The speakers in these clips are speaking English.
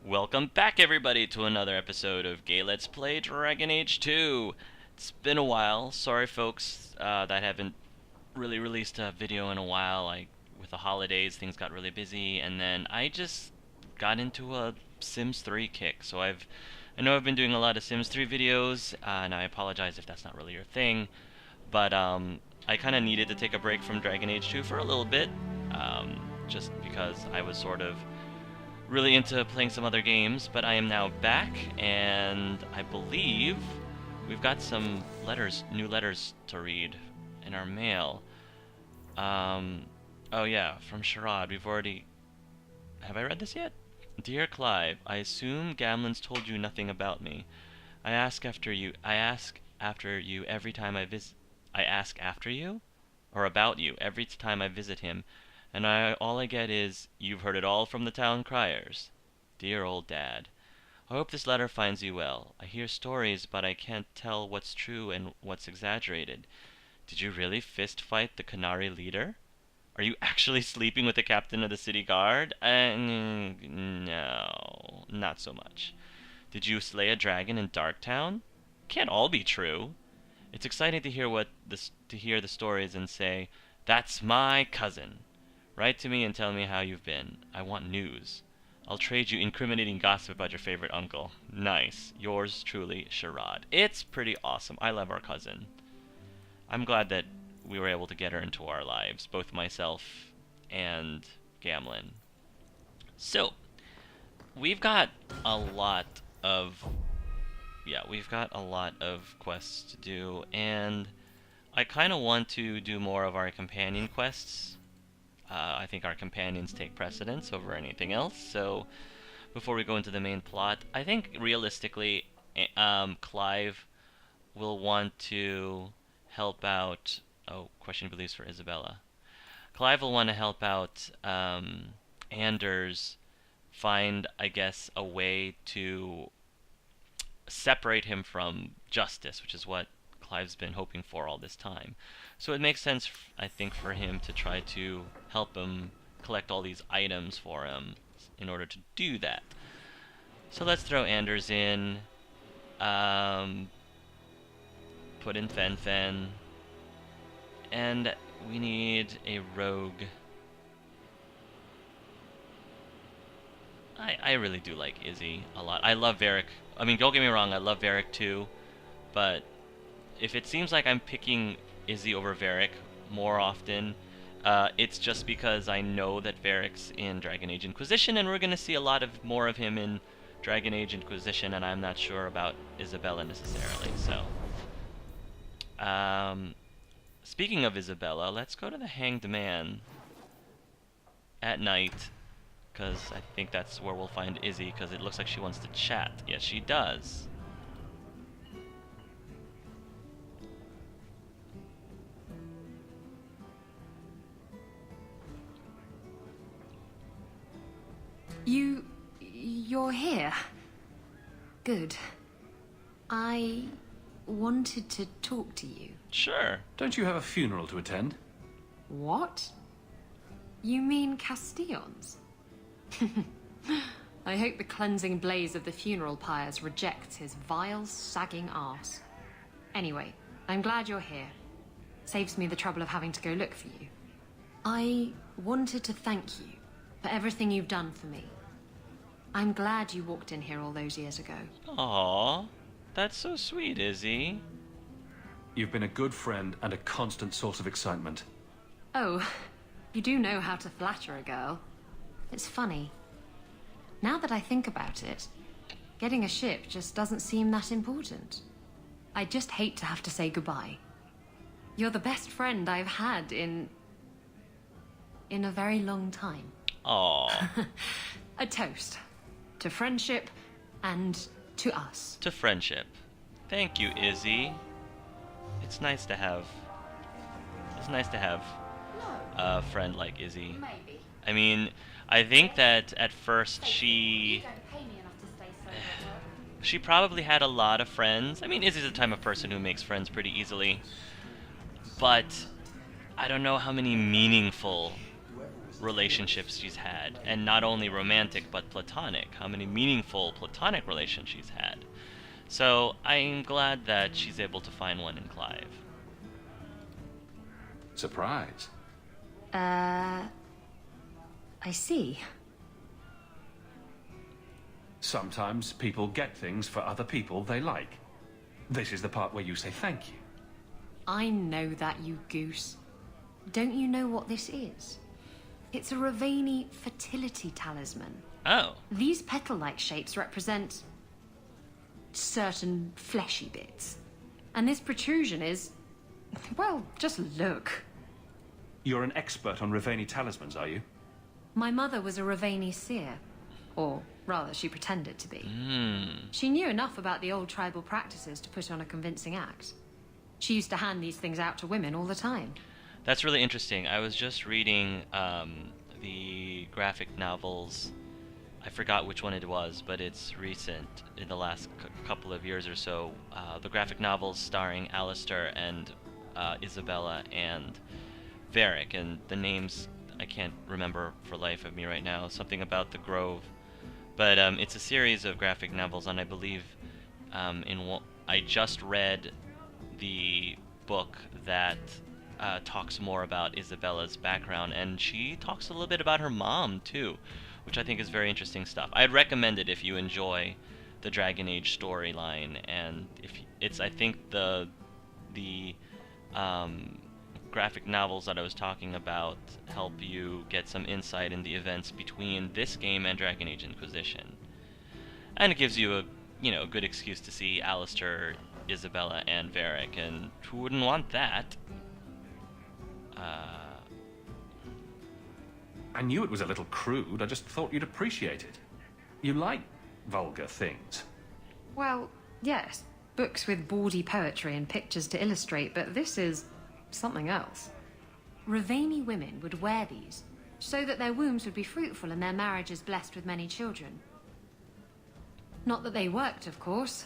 Welcome back, everybody, to another episode of Gay Let's Play Dragon Age 2. It's been a while. Sorry, folks, that I haven't really released a video in a while. With the holidays, things got really busy, and then I just got into a Sims 3 kick. I know I've been doing a lot of Sims 3 videos, and I apologize if that's not really your thing, but I kind of needed to take a break from Dragon Age 2 for a little bit, just because I was sort of really into playing some other games, but I am now back, and I believe we've got some new letters to read in our mail. Oh yeah, from Sherrod. Have I read this yet? Dear Clive, I assume Gamlen's told you nothing about me. I ask after you every time I ask after you? Or about you every time I visit him, and all I get is, "You've heard it all from the town criers." Dear old Dad. I hope this letter finds you well. I hear stories, but I can't tell what's true and what's exaggerated. Did you really fist fight the Canary leader? Are you actually sleeping with the captain of the city guard? No, not so much. Did you slay a dragon in Darktown? Can't all be true. It's exciting to hear the stories and say, "That's my cousin." Write to me and tell me how you've been. I want news. I'll trade you incriminating gossip about your favorite uncle. Nice. Yours truly, Sherrod. It's pretty awesome. I love our cousin. I'm glad that we were able to get her into our lives, both myself and Gamlen. So, we've got a lot of quests to do, and I kind of want to do more of our companion quests. I think our companions take precedence over anything else, so before we go into the main plot, I think realistically, Clive will want to help out. Oh, question beliefs for Isabela. Clive will want to help out Anders find, I guess, a way to separate him from justice, which is what Clive's been hoping for all this time. So it makes sense, I think, for him to try to help him collect all these items for him in order to do that. So let's throw Anders in, put in Fen, and we need a rogue. I really do like Izzy a lot. I love Varric. I mean, don't get me wrong, I love Varric too, but if it seems like I'm picking Izzy over Varric more often, it's just because I know that Varric's in Dragon Age Inquisition, and we're going to see a lot more of him in Dragon Age Inquisition, and I'm not sure about Isabela necessarily. So, speaking of Isabela, let's go to the Hanged Man at night, because I think that's where we'll find Izzy, because it looks like she wants to chat. Yes, she does. You're here. Good. I wanted to talk to you. Sure. Don't you have a funeral to attend? What? You mean Castillon's? I hope the cleansing blaze of the funeral pyres rejects his vile, sagging arse. Anyway, I'm glad you're here. Saves me the trouble of having to go look for you. I wanted to thank you for everything you've done for me. I'm glad you walked in here all those years ago. Aww, that's so sweet, Izzy. You've been a good friend and a constant source of excitement. Oh, you do know how to flatter a girl. It's funny. Now that I think about it, getting a ship just doesn't seem that important. I just hate to have to say goodbye. You're the best friend I've had in a very long time. Aww. A toast. To friendship and to us. To friendship. Thank you, Izzy. It's nice to have a friend like Izzy. Maybe. I mean, I think that at first she probably had a lot of friends. I mean, Izzy's the type of person who makes friends pretty easily. But I don't know how many meaningful relationships she's had, and not only romantic but platonic, how many meaningful platonic relations she's had. So I'm glad that she's able to find one in Clive. Surprise. I see. Sometimes people get things for other people they like. This is the part where you say thank you. I know that, you goose. Don't you know what this is? It's a Ravani fertility talisman. Oh. These petal-like shapes represent certain fleshy bits. And this protrusion is... well, just look. You're an expert on Ravani talismans, are you? My mother was a Ravani seer. Or, rather, she pretended to be. Hmm. She knew enough about the old tribal practices to put on a convincing act. She used to hand these things out to women all the time. That's really interesting. I was just reading the graphic novels. I forgot which one it was, but it's recent, in the last couple of years or so. The graphic novels starring Alistair and Isabela and Varric, and the names I can't remember for life of me right now. Something about the Grove. But it's a series of graphic novels, and I believe I just read the book that talks more about Isabela's background, and she talks a little bit about her mom too, which I think is very interesting stuff. I'd recommend it if you enjoy the Dragon Age storyline, and if it's, I think the graphic novels that I was talking about help you get some insight in the events between this game and Dragon Age Inquisition, and it gives you a good excuse to see Alistair, Isabela, and Varric, and who wouldn't want that? I knew it was a little crude. I just thought you'd appreciate it. You like vulgar things. Well, yes. Books with bawdy poetry and pictures to illustrate, but this is something else. Ravani women would wear these so that their wombs would be fruitful and their marriages blessed with many children. Not that they worked, of course.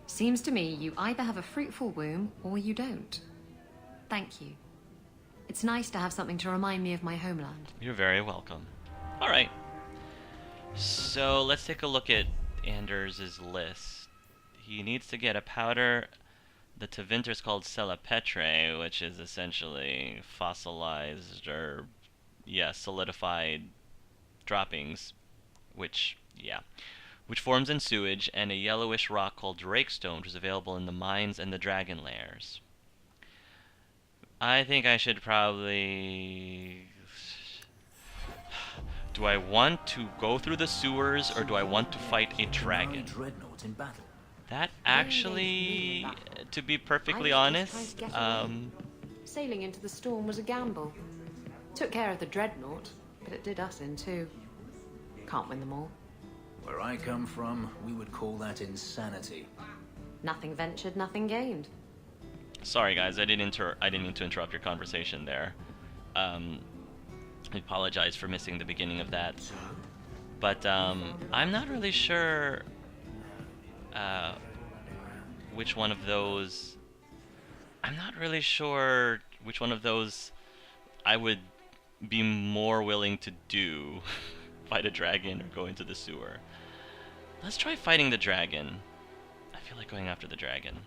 Seems to me you either have a fruitful womb or you don't. Thank you. It's nice to have something to remind me of my homeland. You're very welcome. Alright. So let's take a look at Anders' list. He needs to get a powder that to Vinter's called Celapetre, which is essentially fossilized or, solidified droppings, which forms in sewage, and a yellowish rock called Drakestone, which is available in the mines and the dragon lairs. I think I should probably... Do I want to go through the sewers, or do I want to fight a dragon? That actually, to be perfectly honest, Sailing into the storm was a gamble. Took care of the dreadnought, but it did us in too. Can't win them all. Where I come from, we would call that insanity. Nothing ventured, nothing gained. Sorry guys, I didn't mean to interrupt your conversation there. I apologize for missing the beginning of that. But I'm not really sure which one of those I would be more willing to do. Fight a dragon or go into the sewer. Let's try fighting the dragon. I feel like going after the dragon.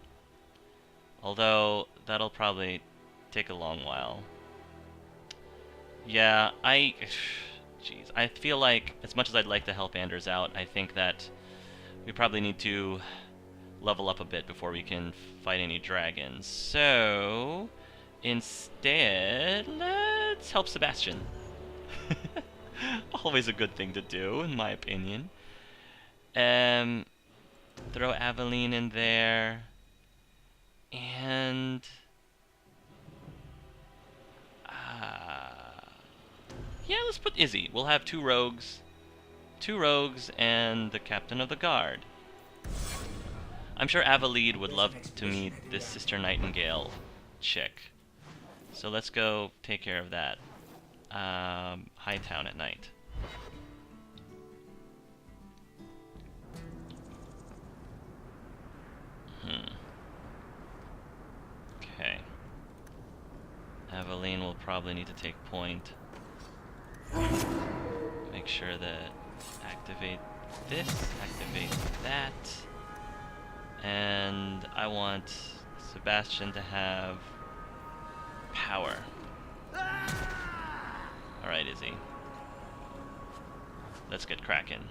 Although, that'll probably take a long while. Yeah, jeez. I feel like, as much as I'd like to help Anders out, I think that we probably need to level up a bit before we can fight any dragons. So, instead, let's help Sebastian. Always a good thing to do, in my opinion. Throw Aveline in there. And... yeah, let's put Izzy. We'll have two rogues, and the captain of the guard. I'm sure Avalide would love to meet this Sister Nightingale chick. So let's go take care of that. Hightown at night. Okay. Aveline will probably need to take point. sure that activate this, activate that, and I want Sebastian to have power. Alright, Izzy. Let's get cracking.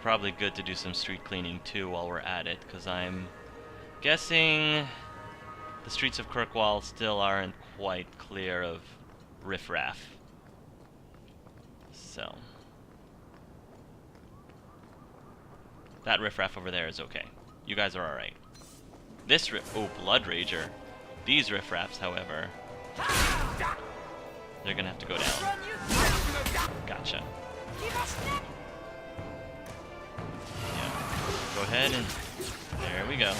Probably good to do some street cleaning too while we're at it, because I'm guessing the streets of Kirkwall still aren't quite clear of riffraff. So that riffraff over there is okay. You guys are alright. This Blood Rager. These riffraffs, however, they're gonna have to go down. Gotcha. Yeah. Go ahead and there we go.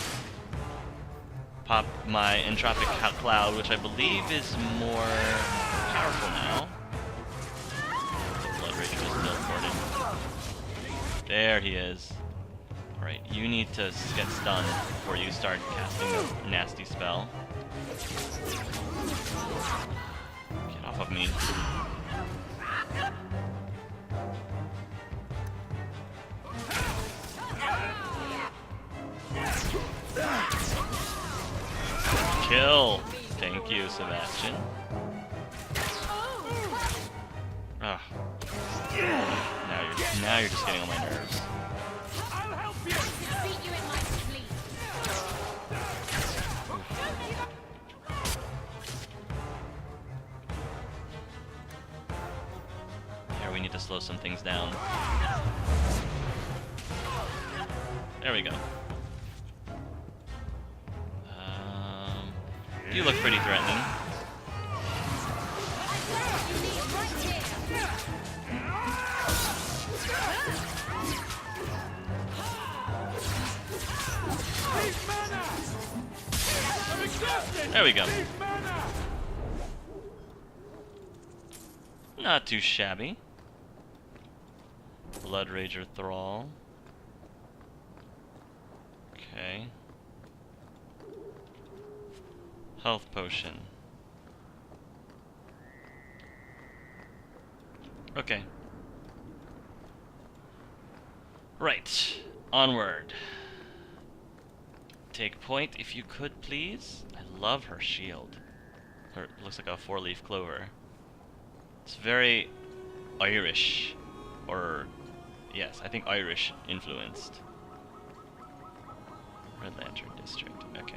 Pop my entropic cloud, which I believe is more powerful now. The Blood Rager is teleported. There he is. Alright, you need to get stunned before you start casting a nasty spell. Get off of me. Kill! Thank you, Sebastian. Ugh. Now you're just getting on my nerves. Here, we need to slow some things down. There we go. You look pretty threatening. There we go. Not too shabby. Blood Rager Thrall. Okay. Health potion. Okay. Right. Onward. Take point if you could, please. I love her shield. It looks like a 4-leaf clover. It's very Irish. Or, yes, I think Irish influenced. Red Lantern District. Okay.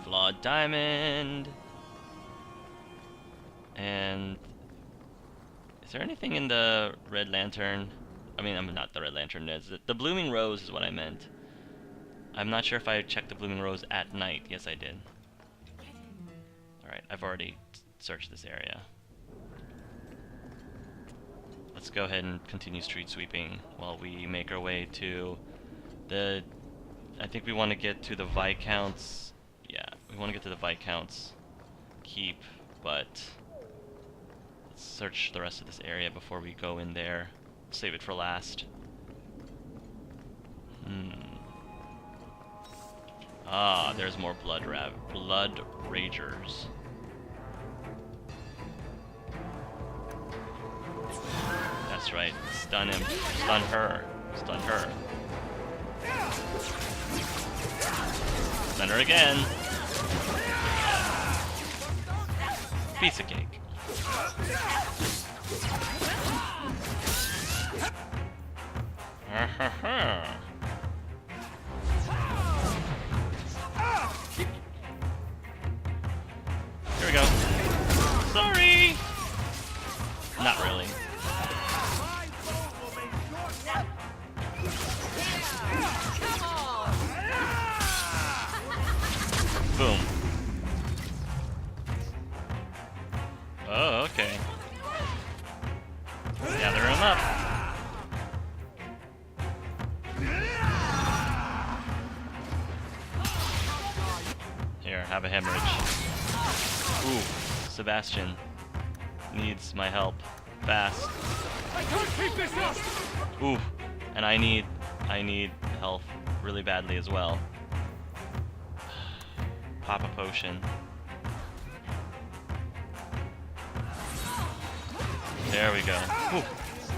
Flawed Diamond. And is there anything in the Red Lantern? I mean, I'm not the Red Lantern. The Blooming Rose is what I meant. I'm not sure if I checked the Blooming Rose at night. Yes, I did. Alright, I've already searched this area. Let's go ahead and continue street sweeping while we make our way to the... I think we want to get to the Viscount's... Yeah, we want to get to the Viscount's keep, but... Let's search the rest of this area before we go in there. Save it for last. Ah, there's more blood ragers. That's right. Stun him. Stun her. Stun her. Stun her again. Piece of cake. Here we go. Sorry! Not really. Boom. Oh, okay. Gather him up. Here, have a hemorrhage. Ooh, Sebastian needs my help fast. I can't keep this up. Ooh, and I need health really badly as well. Pop a potion. There we go. Whew.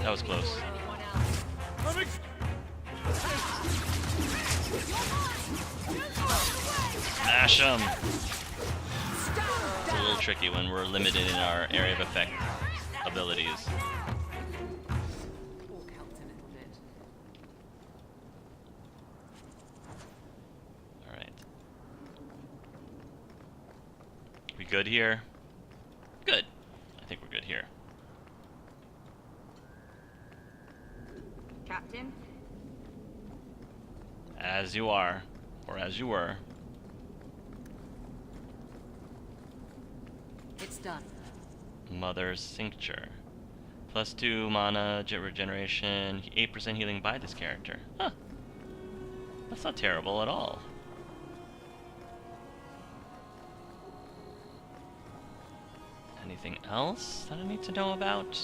That was close. Smash him! It's a little tricky when we're limited in our area of effect abilities. Hawke helped a little bit. Alright. We good here? Good. I think we're good here. Captain? As you are. Or as you were. It's done. Mother's Cincture. +2 mana, regeneration, 8% healing by this character. Huh. That's not terrible at all. Anything else that I need to know about?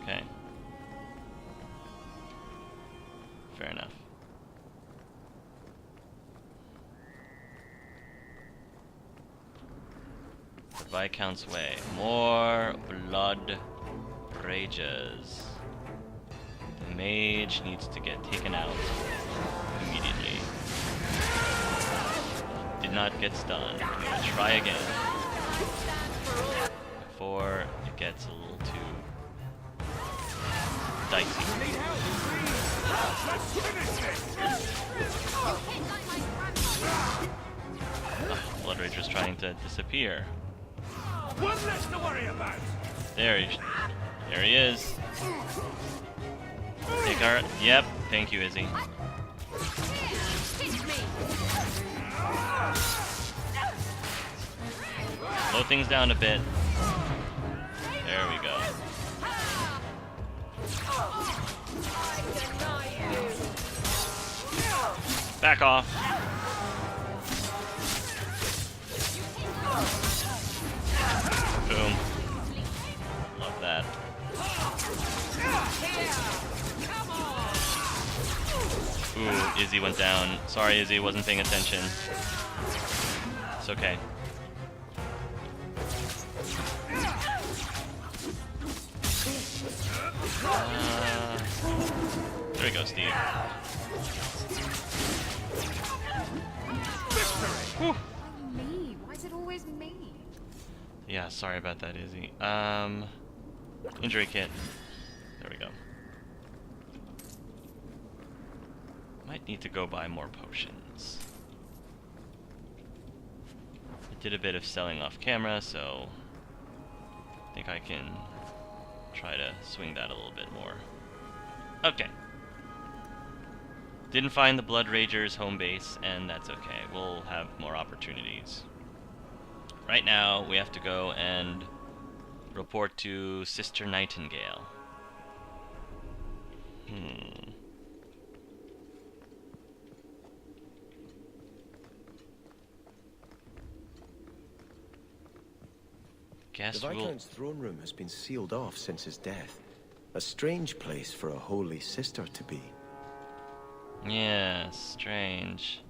Okay. Fair enough. The Viscount's Way. More blood rages. The mage needs to get taken out immediately. Did not get stunned. I'm gonna try again. Before it gets a little too dicey. Blood Rager's trying to disappear. One less to worry about. There he is. Take our. Yep. Thank you, Izzy. Slow things down a bit. There we go. Back off. Boom. Love that. Ooh, Izzy went down. Sorry, Izzy, wasn't paying attention. It's okay. There we go, Steve. Whew. Me? Why is it always me? Yeah, sorry about that, Izzy. Injury kit. There we go. Might need to go buy more potions. I did a bit of selling off camera, so I think I can try to swing that a little bit more. Okay. Didn't find the Blood Rager's home base, and that's okay. We'll have more opportunities. Right now, we have to go and report to Sister Nightingale. Guess The we'll... Viscount's throne room has been sealed off since his death. A strange place for a holy sister to be. Yeah, strange.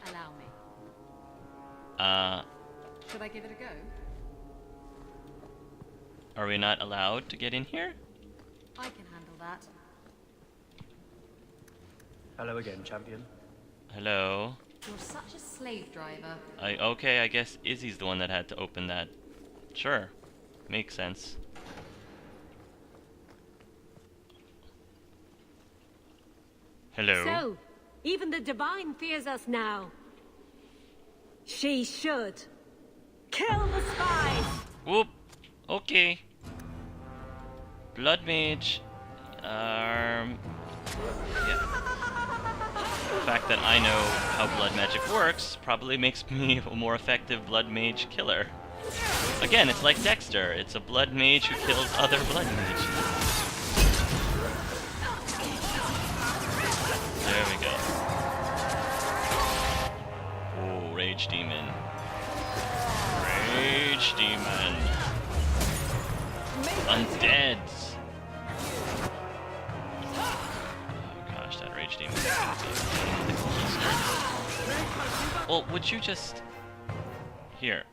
Allow me. Should I give it a go? Are we not allowed to get in here? I can handle that. Hello again, champion. Hello? You're such a slave driver. Okay, I guess Izzy's the one that had to open that. Sure. Makes sense. Hello? So, even the Divine fears us now. She should. Kill the spies! Whoop. Okay. Blood Mage. Yeah. The fact that I know how blood magic works probably makes me a more effective blood mage killer. Again, it's like Dexter. It's a blood mage who kills other blood mages. There we go. Oh, Rage Demon. Rage Demon. Undeads. Oh gosh, that Rage Demon is gonna be a pain in the keister. Well, would you just... Here.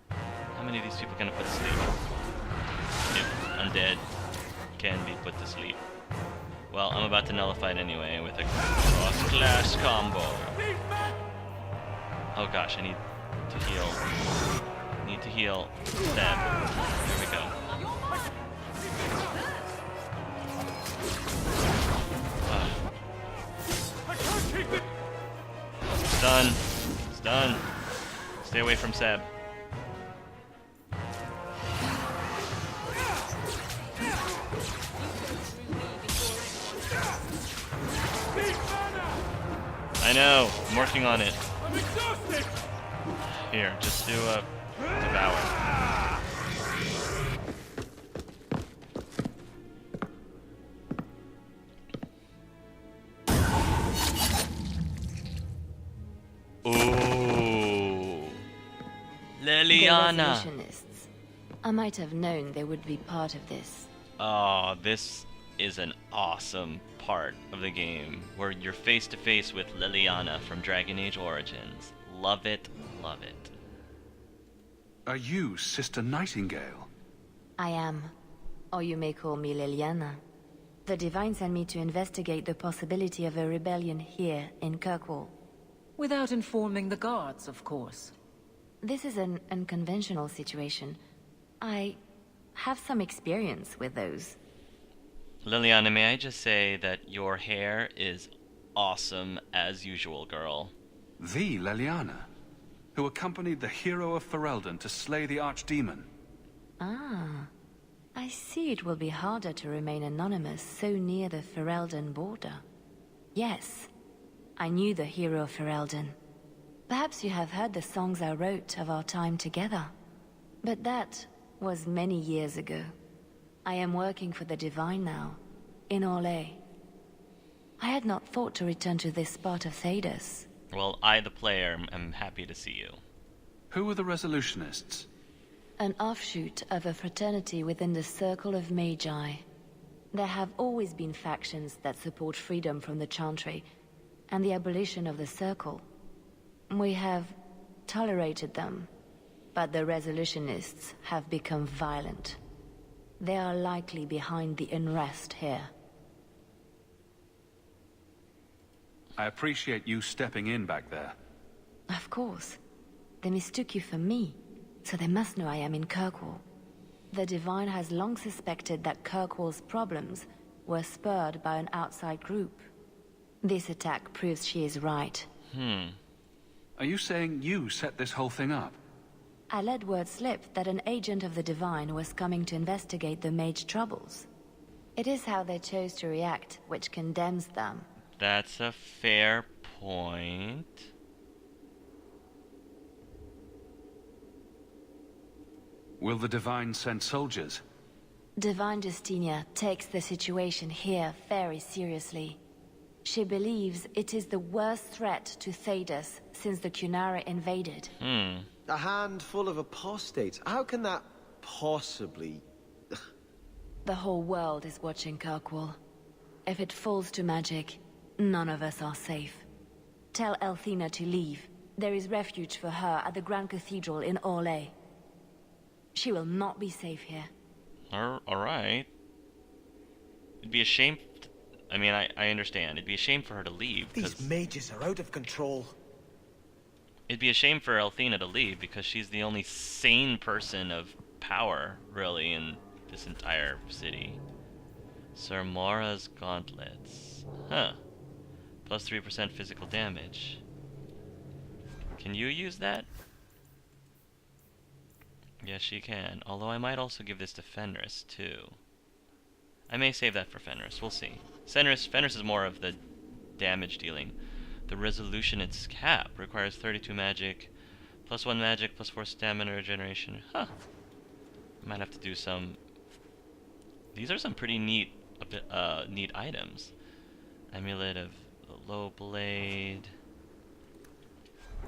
How many of these people can I put to sleep? If undead can be put to sleep. Well, I'm about to nullify it anyway with a cross-class combo. Oh gosh, I need to heal. Need to heal. Stab. There we go. It's done. It's done. Stay away from Seb. I know. I'm working on it. Here, just do a devour. Ooh. Leliana. Resolutionists. I might have known they would be part of this. Oh, this is an awesome part of the game where you're face to face with Leliana from Dragon Age Origins. Love it, love it. Are you Sister Nightingale? I am. Or you may call me Leliana. The Divine sent me to investigate the possibility of a rebellion here in Kirkwall. Without informing the guards, of course. This is an unconventional situation. I have some experience with those. Leliana, may I just say that your hair is awesome as usual, girl. The Leliana, who accompanied the hero of Ferelden to slay the archdemon. Ah, I see it will be harder to remain anonymous so near the Ferelden border. Yes, I knew the hero of Ferelden. Perhaps you have heard the songs I wrote of our time together. But that was many years ago. I am working for the Divine now, in Orlais. I had not thought to return to this part of Thedas. Well, I, the player, am happy to see you. Who are the Resolutionists? An offshoot of a fraternity within the Circle of Magi. There have always been factions that support freedom from the Chantry, and the abolition of the Circle. We have tolerated them, but the Resolutionists have become violent. They are likely behind the unrest here. I appreciate you stepping in back there. Of course. They mistook you for me, so they must know I am in Kirkwall. The Divine has long suspected that Kirkwall's problems were spurred by an outside group. This attack proves she is right. Are you saying you set this whole thing up? I let word slip that an agent of the Divine was coming to investigate the mage troubles. It is how they chose to react which condemns them. That's a fair point. Will the Divine send soldiers? Divine Justinia takes the situation here very seriously. She believes it is the worst threat to Thedas since the Cunara invaded. A handful of apostates. How can that possibly... The whole world is watching Kirkwall. If it falls to magic, none of us are safe. Tell Elthina to leave. There is refuge for her at the Grand Cathedral in Orlais. She will not be safe here. Alright. It'd be a shame... I mean, I understand. It'd be a shame for her to leave. These mages are out of control. It'd be a shame for Elthina to leave because she's the only sane person of power, really, in this entire city. Sir Mora's gauntlets. Huh. Plus 3% physical damage. Can you use that? Yes, she can. Although I might also give this to Fenris, too. I may save that for Fenris. We'll see. Fenris is more of the damage dealing. The resolution its cap requires 32 magic, plus 1 magic, plus 4 stamina regeneration. Huh. Might have to do some... These are some pretty neat items. Amulet of the Low Blade.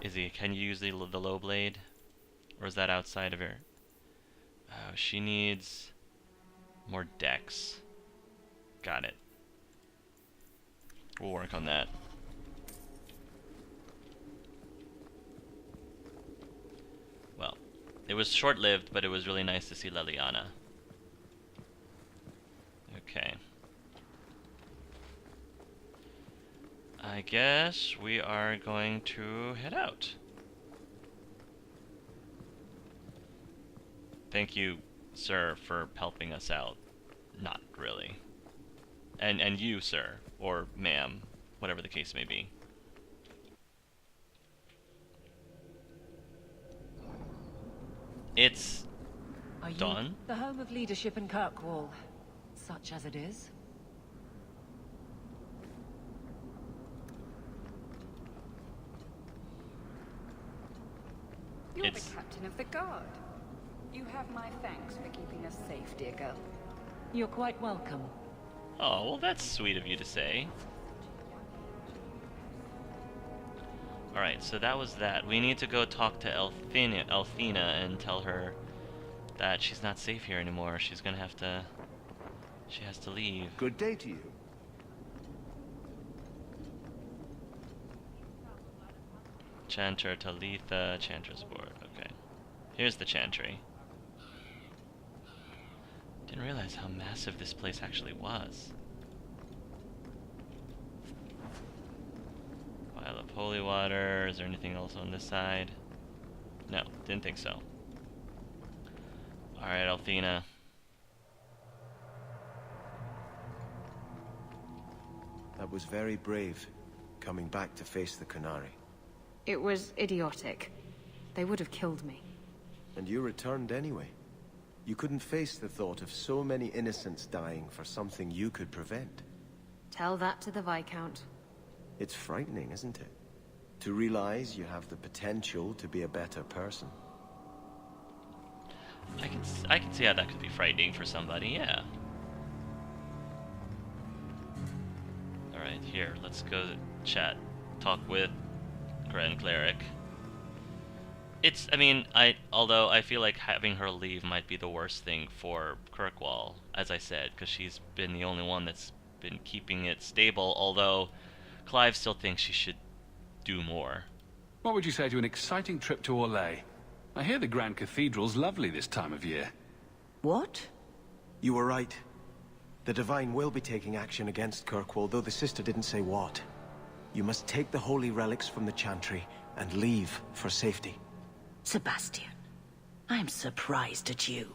Can you use the Low Blade? Or is that outside of her? Oh, she needs more dex. Got it. We'll work on that. Well, It was short-lived, but it was really nice to see Leliana. Okay. I guess we are going to head out. Thank you, sir, for helping us out. Not really. And you, sir, or ma'am, whatever the case may be. It's Are you done. the home of leadership in Kirkwall, such as it is? You're It's- the captain of the guard. You have my thanks for keeping us safe, dear girl. You're quite welcome. Oh, well, that's sweet of you to say. Alright, so that was that. We need to go talk to Althena and tell her that she's not safe here anymore. She's gonna have to... She has to leave. Good day to you. Chanter, Talitha, Chanter's board. Okay. Here's the Chantry. Didn't realize how massive this place actually was. Vial of holy water. Is there anything else on this side? No, didn't think so. Alright, Althena. That was very brave, coming back to face the Qunari. It was idiotic. They would have killed me. And you returned anyway. You couldn't face the thought of so many innocents dying for something you could prevent. Tell that to the Viscount. It's frightening, isn't it? To realize you have the potential to be a better person. I can see how that could be frightening for somebody, yeah. Alright, here, let's go chat. Talk with Grand Cleric. Although I feel like having her leave might be the worst thing for Kirkwall, as I said, because she's been the only one that's been keeping it stable, although Clive still thinks she should do more. What would you say to an exciting trip to Orlais? I hear the Grand Cathedral's lovely this time of year. What? You were right. The Divine will be taking action against Kirkwall, though the sister didn't say what. You must take the holy relics from the Chantry and leave for safety. Sebastian, I'm surprised at you.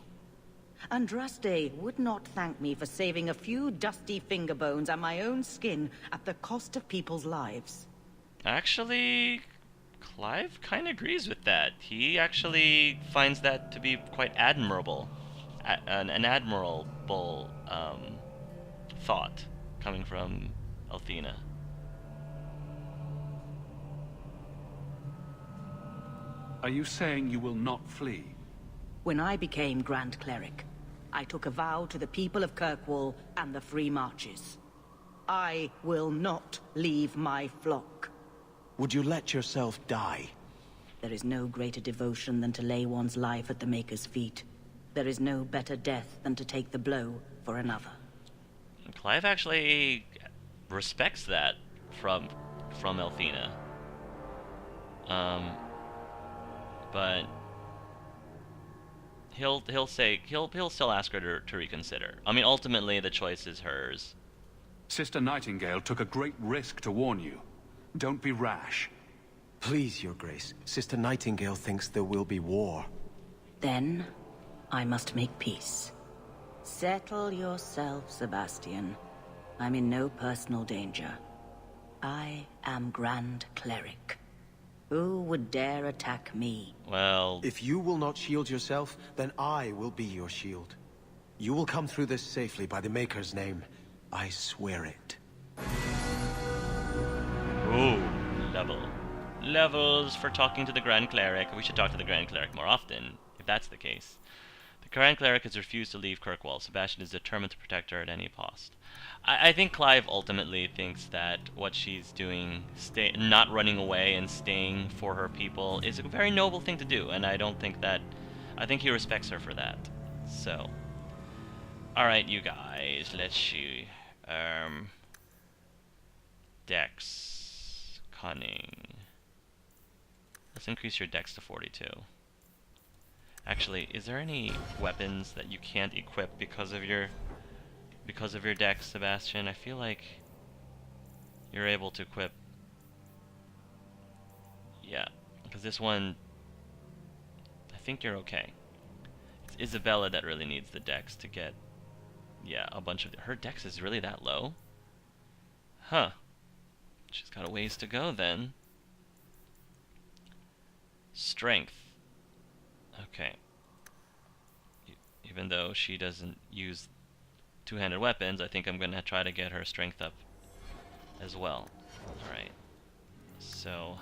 Andraste would not thank me for saving a few dusty finger bones and my own skin at the cost of people's lives. Actually, Clive kind of agrees with that. He actually finds that to be quite admirable. An admirable thought coming from Althena. Are you saying you will not flee? When I became Grand Cleric, I took a vow to the people of Kirkwall and the Free Marches. I will not leave my flock. Would you let yourself die? There is no greater devotion than to lay one's life at the Maker's feet. There is no better death than to take the blow for another. Clive actually respects that from Althena. But he'll still ask her to reconsider. I mean, ultimately the choice is hers. Sister Nightingale took a great risk to warn you. Don't be rash. Please, Your Grace. Sister Nightingale thinks there will be war. Then, I must make peace. Settle yourself, Sebastian. I'm in no personal danger. I am Grand Cleric. Who would dare attack me? Well... If you will not shield yourself, then I will be your shield. You will come through this safely by the Maker's name. I swear it. Ooh, level. Levels for talking to the Grand Cleric. We should talk to the Grand Cleric more often, if that's the case. The Grand Cleric has refused to leave Kirkwall. Sebastian is determined to protect her at any cost. I think Clive ultimately thinks that what she's doing, not running away and staying for her people, is a very noble thing to do, and I think he respects her for that. So, alright, you guys, let's see. Dex. Cunning. Let's increase your dex to 42. Actually, is there any weapons that you can't equip because of your dex, Sebastian? I feel like you're able to equip. Yeah, because this one, I think you're okay. It's Isabela that really needs the dex to get, yeah, a bunch of. Her dex is really that low? Huh. She's got a ways to go then. Strength. Okay. Even though she doesn't use two-handed weapons, I think I'm gonna try to get her strength up as well. Alright. So,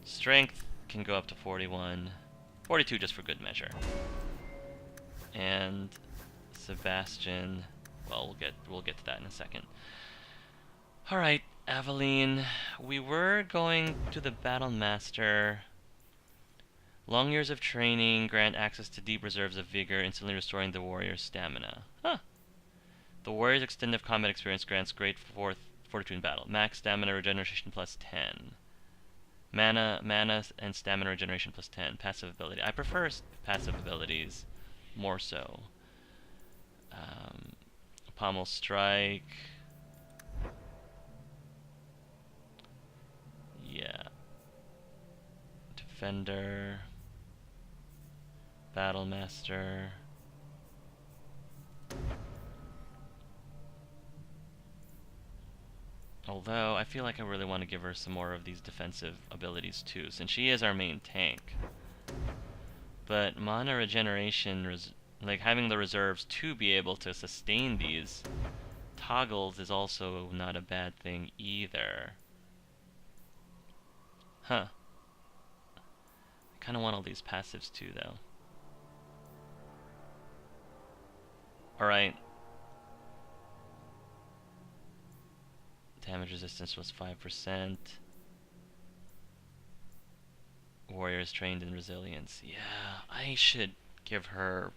strength can go up to 41. 42 just for good measure. And Sebastian, well, we'll get to that in a second. Alright, Aveline, we were going to the Battle Master. Long years of training grant access to deep reserves of vigor, instantly restoring the warrior's stamina. Huh. The warrior's extended combat experience grants great fortitude in battle. Max stamina regeneration plus 10. Mana and stamina regeneration plus 10. Passive ability. I prefer passive abilities more so. Pommel strike. Yeah. Defender. Battle Master. Although, I feel like I really want to give her some more of these defensive abilities too, since she is our main tank. But mana regeneration, like having the reserves to be able to sustain these toggles is also not a bad thing either. Huh. I kind of want all these passives too, though. Alright. Damage resistance was 5%. Warriors trained in resilience. Yeah, I should give her...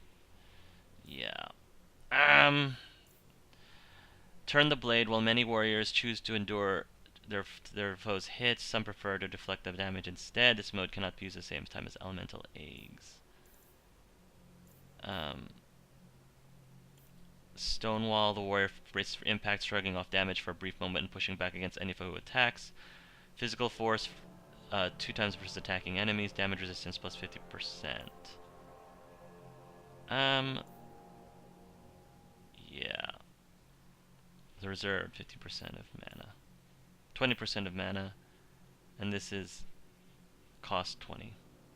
Yeah. Turn the blade. While many warriors choose to endure their foes' hits, some prefer to deflect the damage instead. This mode cannot be used at the same time as elemental eggs. Stonewall, the warrior risks impact, shrugging off damage for a brief moment and pushing back against any foe who attacks. Physical force, 2 times versus attacking enemies. Damage resistance plus 50%. Yeah. The reserve, 50% of mana. 20% of mana. And this is cost 20.